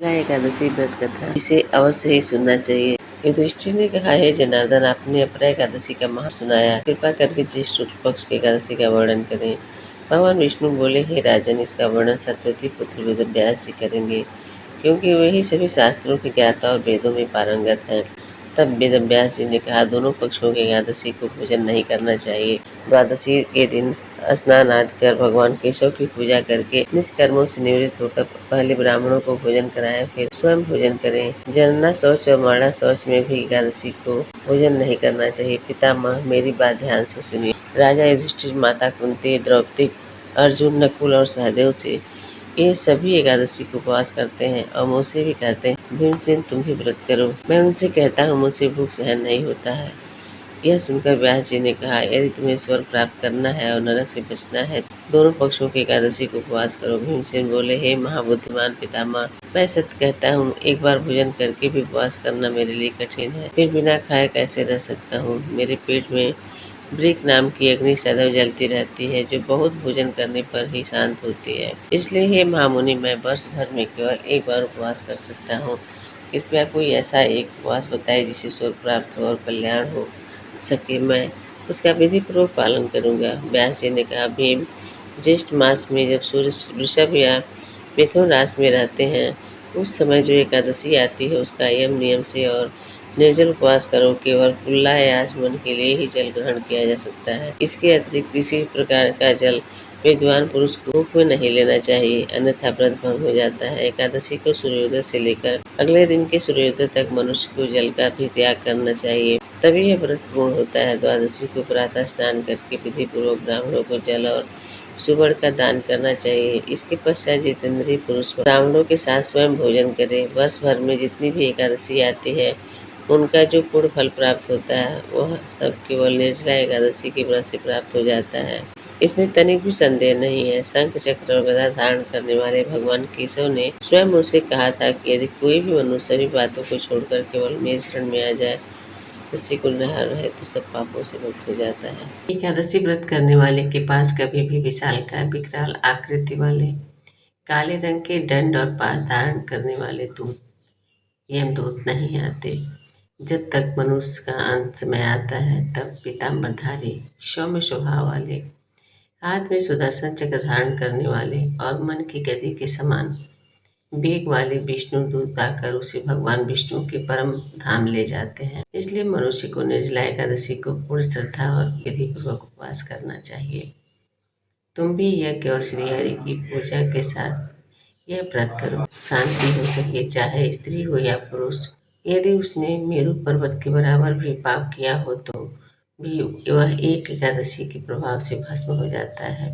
निर्जला एकादशी व्रत कथा इसे अवश्य ही सुनना चाहिए। युधिष्ठिर ने कहा, हे जनार्दन, आपने अपरा एकादशी का महत्व सुनाया, कृपा करके ज्येष्ठ पक्ष की एकादशी का वर्णन करें। भगवान विष्णु बोले, हे राजन, इसका वर्णन सत्यवती पुत्र वेदव्यास जी करेंगे, क्योंकि वही सभी शास्त्रों के ज्ञाता और वेदों में पारंगत हैं। तब वेदव्यास जी ने कहा, दोनों पक्षों की एकादशी को भोजन नहीं करना चाहिए। द्वादशी के दिन स्नान आदि कर भगवान केशव की पूजा करके नित्य कर्मों से निवृत्त होकर पहले ब्राह्मणों को भोजन कराएं, फिर स्वयं भोजन करें। जनना शौच और मरणा शौच में भी एकादशी को भोजन नहीं करना चाहिए। पितामह, मेरी बात ध्यान से सुनिए। राजा युधिष्ठिर, माता कुंती, द्रौपदी, अर्जुन, नकुल और सहदेव से ये सभी एकादशी को उपवास करते हैं और मुझसे भी कहते हैं, भीमसेन तुम भी व्रत करो। मैं उनसे कहता हूँ, मुझसे भूख सहन नहीं होता है। यह सुनकर व्यास जी ने कहा, यदि तुम्हें स्वर्ग प्राप्त करना है और नरक से बचना है, दोनों पक्षों की एकादशी को उपवास करो। भीमसेन बोले, हे महाबुद्धिमान पितामह, मैं सत्य कहता हूँ, एक बार भोजन करके भी उपवास करना मेरे लिए कठिन है। फिर बिना खाए कैसे रह सकता हूँ? मेरे पेट में ब्रिक नाम की अग्नि सदैव जलती रहती है, जो बहुत भोजन करने पर ही शांत होती है। इसलिए हे महामुनि, मैं वर्ष भर में केवल एक बार उपवास कर सकता हूँ। कृपया कोई ऐसा एक उपवास बताए जिसे स्वर्ग प्राप्त हो और कल्याण हो सके, मैं उसका विधि पूर्वक पालन करूँगा। व्यास जी ने कहा, भीम, ज्येष्ठ मास में जब सूर्य वृषभ या मिथुन राशि में रहते हैं, उस समय जो एकादशी आती है उसका यम नियम से और निर्जल उपवास करो। केवल कुल्ला या आचमन के लिए ही जल ग्रहण किया जा सकता है। इसके अतिरिक्त किसी प्रकार का जल विद्वान पुरुष को मुख में नहीं लेना चाहिए, अन्यथा व्रत भंग हो जाता है। एकादशी को सूर्योदय से लेकर अगले दिन के सूर्योदय तक मनुष्य को जल का भी त्याग करना चाहिए, तभी यह व्रत पूर्ण होता है। द्वादशी को प्रातः स्नान करके विधि पूर्वक ब्राह्मणों को जल और सुवर्ण का दान करना चाहिए। इसके पश्चात जितेंद्रिय पुरुष ब्राह्मणों के साथ स्वयं भोजन करे। वर्ष भर में जितनी भी एकादशी आती है, उनका जो पूर्ण फल प्राप्त होता है, वह सब केवल निर्जला एकादशी के व्रत से प्राप्त हो जाता है। इसमें तनिक भी संदेह नहीं है। शंख चक्र और गदा धारण करने वाले भगवान केशव ने स्वयं उसे कहा था कि यदि कोई भी मनुष्य सभी बातों को छोड़कर केवल मेरे शरण में आ जाए, किसी को नहा रहे, तो सब पापों से मुक्त हो जाता है। एकादशी व्रत करने वाले के पास कभी भी विशालकाय विकराल आकृति वाले काले रंग के दंड और पास धारण करने वाले दूत यमदूत नहीं आते। जब तक मनुष्य का अंत समय आता है, तब पीताम्बरधारी सौम्य स्वभाव वाले, हाथ में सुदर्शन चक्र धारण करने वाले और मन की गति के समान वेग वाले विष्णु दूत आकर उसे भगवान विष्णु के परम धाम ले जाते हैं। इसलिए मनुष्य को निर्जला एकादशी को पूर्ण श्रद्धा और विधि पूर्वक उपवास करना चाहिए। तुम भी यज्ञ और श्रीहरि की पूजा के साथ यह व्रत करो। शांति हो सके, चाहे स्त्री हो या पुरुष। यदि उसने मेरु पर्वत के बराबर भी पाप किया हो, तो भी वह एक एकादशी के प्रभाव से भस्म हो जाता है।